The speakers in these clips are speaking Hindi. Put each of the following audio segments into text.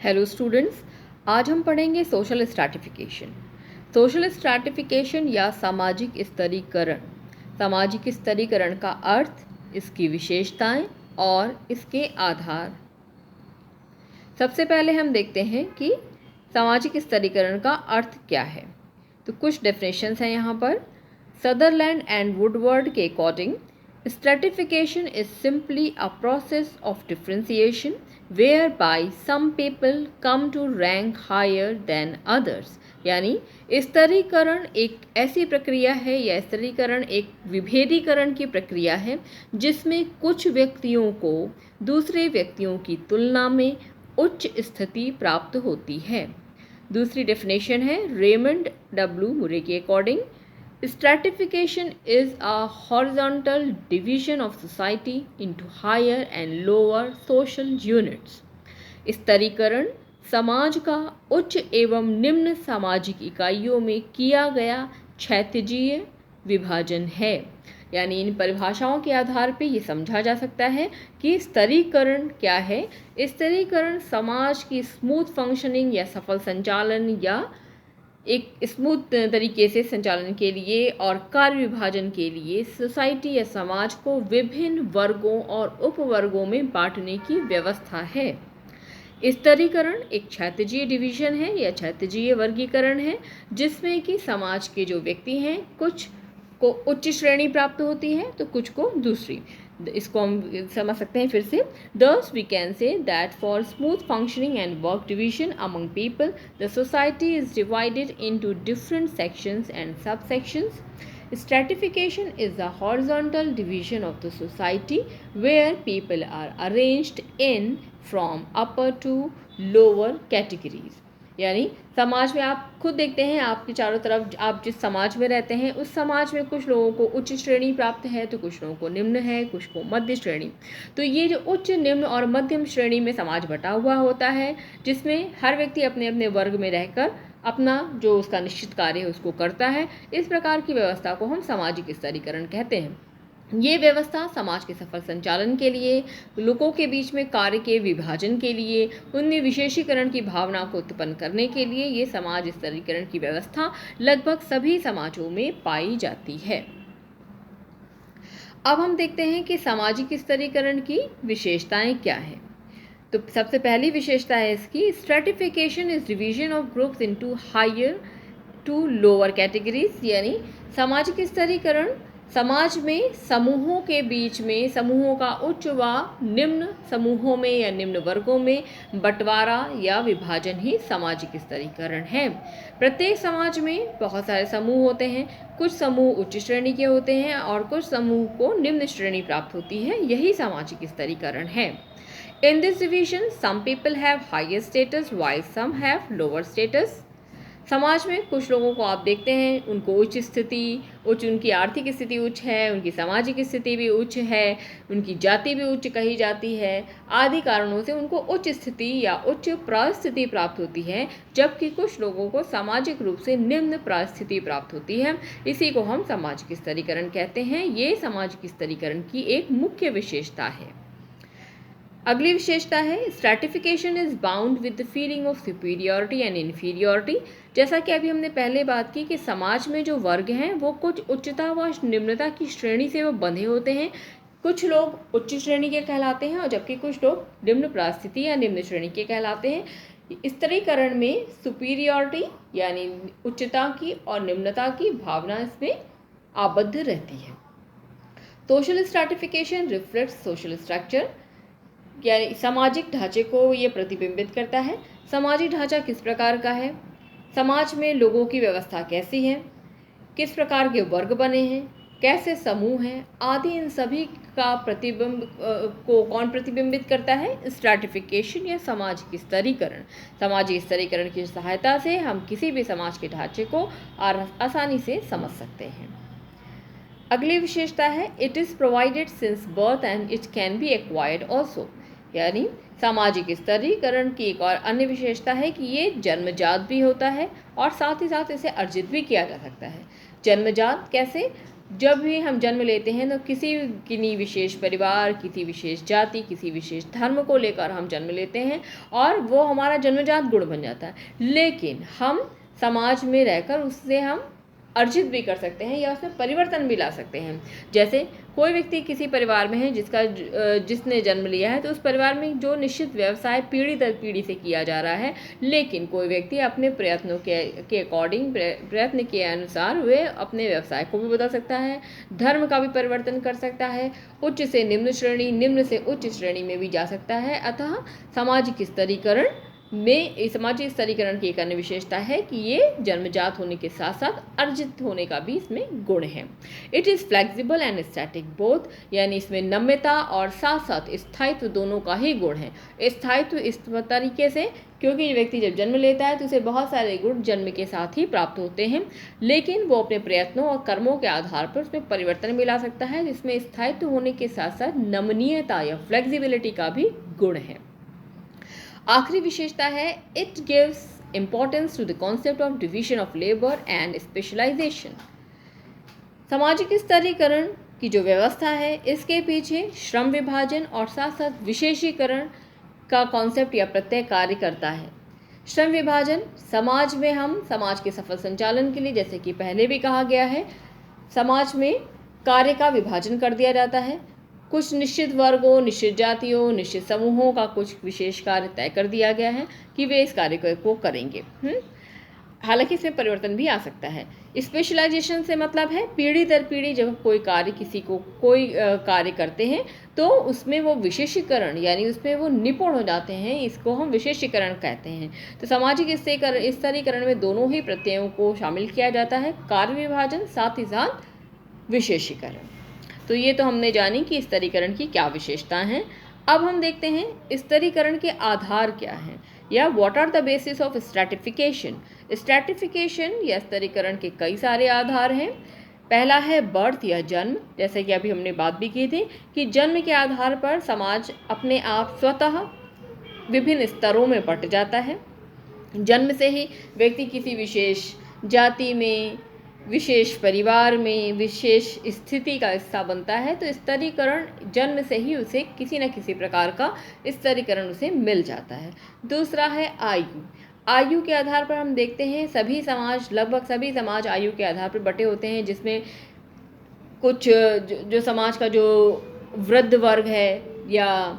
हेलो स्टूडेंट्स, आज हम पढ़ेंगे सोशल स्ट्रैटिफिकेशन। सोशल स्ट्रैटिफिकेशन या सामाजिक स्तरीकरण। सामाजिक स्तरीकरण का अर्थ, इसकी विशेषताएं और इसके आधार। सबसे पहले हम देखते हैं कि सामाजिक स्तरीकरण का अर्थ क्या है। तो कुछ डेफिनेशंस हैं यहाँ पर। सदरलैंड एंड वुडवर्ड के according, stratification is simply a process of differentiation whereby some people come to rank higher than others। यानी स्तरीकरण एक ऐसी प्रक्रिया है या स्तरीकरण एक विभेदीकरण की प्रक्रिया है जिसमें कुछ व्यक्तियों को दूसरे व्यक्तियों की तुलना में उच्च स्थिति प्राप्त होती है। दूसरी डेफिनेशन है रेमंड डब्ल्यू मुरे के according, stratification is a horizontal division of society into higher and lower social units। स्तरीकरण समाज का उच्च एवं निम्न सामाजिक इकाइयों में किया गया क्षैतिजीय विभाजन है। यानी इन परिभाषाओं के आधार पर ये समझा जा सकता है कि स्तरीकरण क्या है। स्तरीकरण समाज की स्मूथ फंक्शनिंग या सफल संचालन या एक स्मूथ तरीके से संचालन के लिए और कार्य विभाजन के लिए सोसाइटी या समाज को विभिन्न वर्गों और उपवर्गों में बांटने की व्यवस्था है। स्तरीकरण एक क्षैतिजीय डिवीजन है या क्षैतिजीय वर्गीकरण है जिसमें कि समाज के जो व्यक्ति हैं कुछ को उच्च श्रेणी प्राप्त होती है तो कुछ को दूसरी। इसको हम समझ सकते हैं फिर से। Thus we can say that for smooth functioning and work division among people, the society is divided into different sections and subsections। Stratification is the horizontal division of the society where people are arranged in from upper to lower categories। यानी समाज में आप खुद देखते हैं, आपके चारों तरफ आप जिस समाज में रहते हैं उस समाज में कुछ लोगों को उच्च श्रेणी प्राप्त है तो कुछ लोगों को निम्न है, कुछ को मध्य श्रेणी। तो ये जो उच्च, निम्न और मध्यम श्रेणी में समाज बटा हुआ होता है जिसमें हर व्यक्ति अपने अपने वर्ग में रहकर अपना जो उसका निश्चित कार्य है उसको करता है। इस प्रकार की व्यवस्था को हम सामाजिक स्तरीकरण कहते हैं। ये व्यवस्था समाज के सफल संचालन के लिए, लोगों के बीच में कार्य के विभाजन के लिए, उनमें विशेषीकरण की भावना को उत्पन्न करने के लिए ये समाज स्तरीकरण की व्यवस्था लगभग सभी समाजों में पाई जाती है। अब हम देखते हैं कि सामाजिक स्तरीकरण की विशेषताएं क्या हैं। तो सबसे पहली विशेषता है इसकी, stratification is division of groups into higher to lower categories. यानी सामाजिक स्तरीकरण समाज में समूहों के बीच में, समूहों का उच्च व निम्न समूहों में या निम्न वर्गों में बंटवारा या विभाजन ही सामाजिक स्तरीकरण है। प्रत्येक समाज में बहुत सारे समूह होते हैं, कुछ समूह उच्च श्रेणी के होते हैं और कुछ समूह को निम्न श्रेणी प्राप्त होती है, यही सामाजिक स्तरीकरण है। In this division, some people have higher status while some have lower status। समाज में कुछ लोगों को आप देखते हैं उनको उच्च स्थिति, उनकी आर्थिक स्थिति उच्च है, उनकी सामाजिक स्थिति भी उच्च है, उनकी जाति भी उच्च कही जाती है, आदि कारणों से उनको उच्च स्थिति या उच्च परिस्थिति प्राप्त होती है, जबकि कुछ लोगों को सामाजिक रूप से निम्न परिस्थिति प्राप्त होती है। इसी को हम सामाजिक स्तरीकरण कहते हैं। ये सामाजिक स्तरीकरण की एक मुख्य विशेषता है। अगली विशेषता है stratification is bound with the feeling of superiority and inferiority. जैसा कि अभी हमने पहले बात की कि समाज में जो वर्ग हैं वो कुछ उच्चता व निम्नता की श्रेणी से वो बंधे होते हैं। कुछ लोग उच्च श्रेणी के कहलाते हैं और जबकि कुछ लोग निम्न परिस्थिति या निम्न श्रेणी के कहलाते हैं। स्तरीकरण में सुपीरियरिटी यानी उच्चता की और निम्नता की भावना इसमें आबद्ध रहती है। Social stratification reflects social structure, यानी सामाजिक ढांचे को ये प्रतिबिंबित करता है। सामाजिक ढांचा किस प्रकार का है, समाज में लोगों की व्यवस्था कैसी है, किस प्रकार के वर्ग बने हैं, कैसे समूह हैं, आदि इन सभी का प्रतिबिंब को कौन प्रतिबिंबित करता है, स्ट्रैटिफिकेशन या सामाजिक स्तरीकरण। सामाजिक स्तरीकरण की सहायता से हम किसी भी समाज के ढांचे को आसानी से समझ सकते हैं। अगली विशेषता है it is provided since birth and it can be acquired also. यानी सामाजिक स्तरीकरण की एक और अन्य विशेषता है कि ये जन्मजात भी होता है और साथ ही साथ इसे अर्जित भी किया जा सकता है। जन्मजात कैसे, जब भी हम जन्म लेते हैं तो किसी विशेष परिवार, किसी विशेष जाति, किसी विशेष धर्म को लेकर हम जन्म लेते हैं और वो हमारा जन्मजात गुण बन जाता है। लेकिन हम समाज में रहकर उससे हम अर्जित भी कर सकते हैं या उसमें परिवर्तन भी ला सकते हैं। जैसे कोई व्यक्ति किसी परिवार में है जिसने जन्म लिया है, तो उस परिवार में जो निश्चित व्यवसाय पीढ़ी दर पीढ़ी से किया जा रहा है, लेकिन कोई व्यक्ति अपने प्रयत्नों के अकॉर्डिंग, प्रयत्न के अनुसार वे अपने व्यवसाय को भी बदल सकता है, धर्म का भी परिवर्तन कर सकता है, उच्च से निम्न श्रेणी, निम्न से उच्च श्रेणी में भी जा सकता है। अतः सामाजिक स्तरीकरण की एक अन्य विशेषता है कि ये जन्मजात होने के साथ साथ अर्जित होने का भी इसमें गुण है। It is flexible and static both, यानी इसमें नम्यता और साथ साथ स्थायित्व दोनों का ही गुण है। स्थायित्व इस तरीके से, क्योंकि व्यक्ति जब जन्म लेता है तो उसे बहुत सारे गुण जन्म के साथ ही प्राप्त होते हैं, लेकिन वो अपने प्रयत्नों और कर्मों के आधार पर उसमें परिवर्तन भी ला सकता है, जिसमें स्थायित्व होने के साथ साथ नमनीयता या फ्लेक्सिबिलिटी का भी गुण है। आखिरी विशेषता है, it gives importance to the concept of division of labour and specialisation. सामाजिक स्तरीकरण की जो व्यवस्था है, इसके पीछे श्रम विभाजन और साथ साथ विशेषीकरण का कॉन्सेप्ट या प्रत्यय कार्य करता है। श्रम विभाजन, समाज में हम समाज के सफल संचालन के लिए, जैसे कि पहले भी कहा गया है, समाज में कार्य का विभाजन कर दिया जाता है। कुछ निश्चित वर्गों, निश्चित जातियों, निश्चित समूहों का कुछ विशेष कार्य तय कर दिया गया है कि वे इस कार्य को करेंगे। हालांकि इसमें परिवर्तन भी आ सकता है। स्पेशलाइजेशन से मतलब है पीढ़ी दर पीढ़ी जब कोई कार्य करते हैं तो उसमें वो विशेषीकरण, यानी उसमें वो निपुण हो जाते हैं, इसको हम विशेषीकरण कहते हैं। तो सामाजिक स्तरीकरण में दोनों ही प्रत्ययों को शामिल किया जाता है, कार्य विभाजन साथ ही साथ विशेषीकरण। तो ये तो हमने जानी कि स्तरीकरण की क्या विशेषताएं हैं। अब हम देखते हैं स्तरीकरण के आधार क्या हैं, या what are the basis of stratification. Stratification या स्तरीकरण के कई सारे आधार हैं। पहला है बर्थ या जन्म, जैसे कि अभी हमने बात भी की थी कि जन्म के आधार पर समाज अपने आप स्वतः विभिन्न स्तरों में बंट जाता है। जन्म से ही व्यक्ति किसी विशेष जाति में, विशेष परिवार में, विशेष स्थिति का हिस्सा बनता है। तो स्तरीकरण जन्म से ही उसे किसी न किसी प्रकार का स्तरीकरण उसे मिल जाता है। दूसरा है आयु। आयु के आधार पर हम देखते हैं लगभग सभी समाज आयु के आधार पर बटे होते हैं, जिसमें कुछ जो समाज का जो वृद्ध वर्ग है या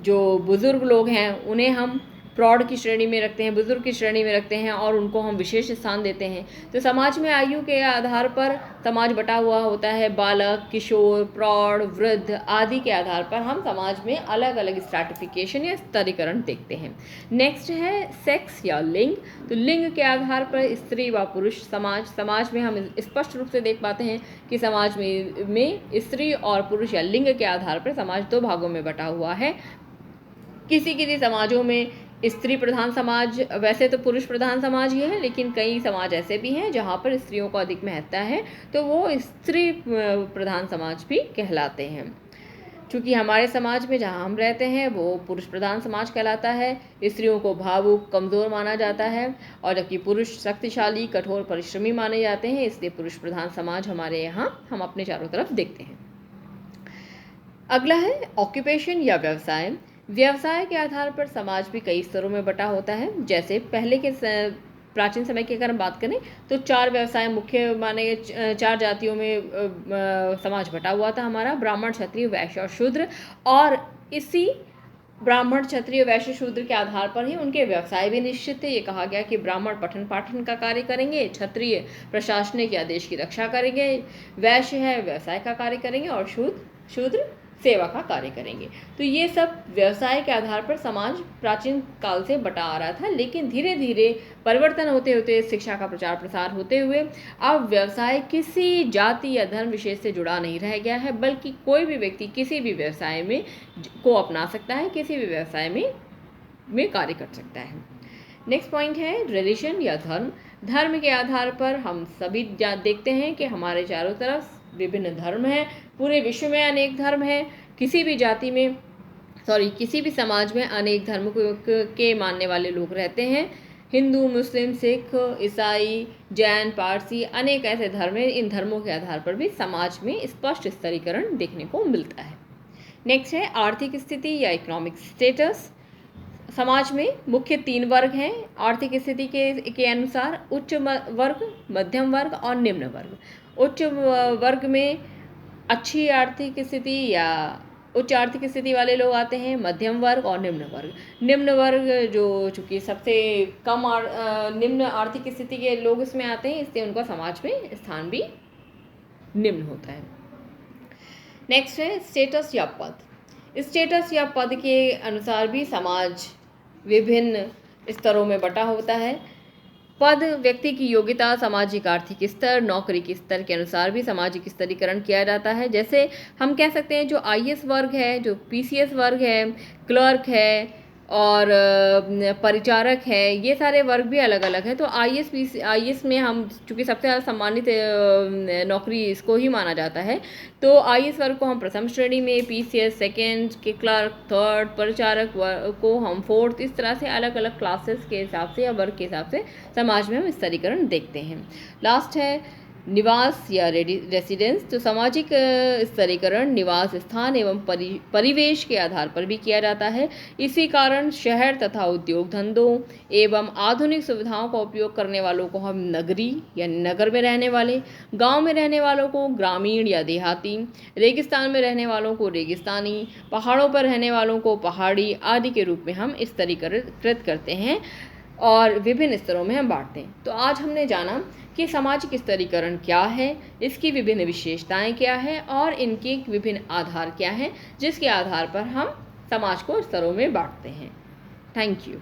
जो बुज़ुर्ग लोग हैं उन्हें हम प्रौढ़ की श्रेणी में रखते हैं, बुजुर्ग की श्रेणी में रखते हैं और उनको हम विशेष स्थान देते हैं। तो समाज में आयु के आधार पर समाज बटा हुआ होता है। बालक, किशोर, प्रौढ़, वृद्ध आदि के आधार पर हम समाज में अलग अलग स्ट्रैटिफिकेशन या स्तरीकरण देखते हैं। नेक्स्ट है सेक्स या लिंग। तो लिंग के आधार पर स्त्री व पुरुष समाज में हम स्पष्ट रूप से देख पाते हैं कि समाज में स्त्री और पुरुष या लिंग के आधार पर समाज दो भागों में बटा हुआ है। किसी समाजों में स्त्री प्रधान समाज, वैसे तो पुरुष प्रधान समाज ही है, लेकिन कई समाज ऐसे भी हैं जहाँ पर स्त्रियों को अधिक महत्ता है, तो वो स्त्री प्रधान समाज भी कहलाते हैं। क्योंकि हमारे समाज में जहाँ हम रहते हैं वो पुरुष प्रधान समाज कहलाता है। स्त्रियों को भावुक, कमज़ोर माना जाता है, और जबकि पुरुष शक्तिशाली, कठोर, परिश्रमी माने जाते हैं, इसलिए पुरुष प्रधान समाज हमारे यहाँ हम अपने चारों तरफ देखते हैं। अगला है ऑक्यूपेशन या व्यवसाय। व्यवसाय के आधार पर समाज भी कई स्तरों में बटा होता है। जैसे पहले के प्राचीन समय की अगर हम बात करें तो 4 व्यवसाय मुख्य माने गए, 4 जातियों में समाज बटा हुआ था हमारा, ब्राह्मण, क्षत्रिय, वैश्य और शूद्र। और इसी ब्राह्मण, क्षत्रिय, वैश्य, शूद्र के आधार पर ही उनके व्यवसाय भी निश्चित थे। ये कहा गया कि ब्राह्मण पठन पाठन का कार्य करेंगे, क्षत्रिय प्रशासनिक या देश की रक्षा करेंगे, वैश्य है व्यवसाय का कार्य करेंगे, और शूद्र सेवा का कार्य करेंगे। तो ये सब व्यवसाय के आधार पर समाज प्राचीन काल से बटा आ रहा था, लेकिन धीरे धीरे परिवर्तन होते होते, शिक्षा का प्रचार प्रसार होते हुए अब व्यवसाय किसी जाति या धर्म विशेष से जुड़ा नहीं रह गया है, बल्कि कोई भी व्यक्ति किसी भी व्यवसाय में को अपना सकता है, किसी भी व्यवसाय में कार्य कर सकता है। नेक्स्ट पॉइंट है रिलीजन या धर्म। धर्म के आधार पर हम सभी देखते हैं कि हमारे चारों तरफ विभिन्न धर्म हैं, पूरे विश्व में अनेक धर्म हैं। किसी भी समाज में अनेक धर्म के मानने वाले लोग रहते हैं। हिंदू, मुस्लिम, सिख, ईसाई, जैन, पारसी अनेक ऐसे धर्म हैं। इन धर्मों के आधार पर भी समाज में स्पष्ट स्तरीकरण देखने को मिलता है। नेक्स्ट है आर्थिक स्थिति या इकोनॉमिक स्टेटस। समाज में मुख्य 3 वर्ग हैं आर्थिक स्थिति के अनुसार: उच्च वर्ग, मध्यम वर्ग और निम्न वर्ग। उच्च वर्ग में अच्छी आर्थिक स्थिति या उच्च आर्थिक स्थिति वाले लोग आते हैं, मध्यम वर्ग और निम्न वर्ग। निम्न वर्ग जो चूँकि सबसे कम निम्न आर्थिक स्थिति के लोग इसमें आते हैं, इससे उनका समाज में स्थान भी निम्न होता है। नेक्स्ट है स्टेटस या पद। स्टेटस या पद के अनुसार भी समाज विभिन्न स्तरों में बटा होता है। पद व्यक्ति की योग्यता, सामाजिक आर्थिक स्तर, नौकरी के स्तर के अनुसार भी सामाजिक स्तरीकरण किया जाता है। जैसे हम कह सकते हैं जो आईएएस वर्ग है, जो पीसीएस वर्ग है, क्लर्क है और परिचारक है, ये सारे वर्ग भी अलग अलग हैं। तो आईएएस में हम चूँकि सबसे ज़्यादा सम्मानित नौकरी इसको ही माना जाता है, तो आईएएस वर्ग को हम प्रथम श्रेणी में, पीसीएस सेकेंड, के क्लर्क थर्ड, परिचारक को हम फोर्थ, इस तरह से अलग अलग क्लासेस के हिसाब से या वर्ग के हिसाब से समाज में हम स्तरीकरण देखते हैं। लास्ट है निवास या रेसिडेंस। तो सामाजिक स्तरीकरण निवास स्थान एवं परिवेश के आधार पर भी किया जाता है। इसी कारण शहर तथा उद्योग धंधों एवं आधुनिक सुविधाओं का उपयोग करने वालों को हम नगरी या नगर में रहने वाले, गांव में रहने वालों को ग्रामीण या देहाती, रेगिस्तान में रहने वालों को रेगिस्तानी, पहाड़ों पर रहने वालों को पहाड़ी आदि के रूप में हम स्तरीकृत करते हैं और विभिन्न स्तरों में हम बांटते हैं। तो आज हमने जाना कि सामाजिक स्तरीकरण क्या है, इसकी विभिन्न विशेषताएं क्या हैं और इनके विभिन्न आधार क्या हैं, जिसके आधार पर हम समाज को स्तरों में बांटते हैं। Thank you.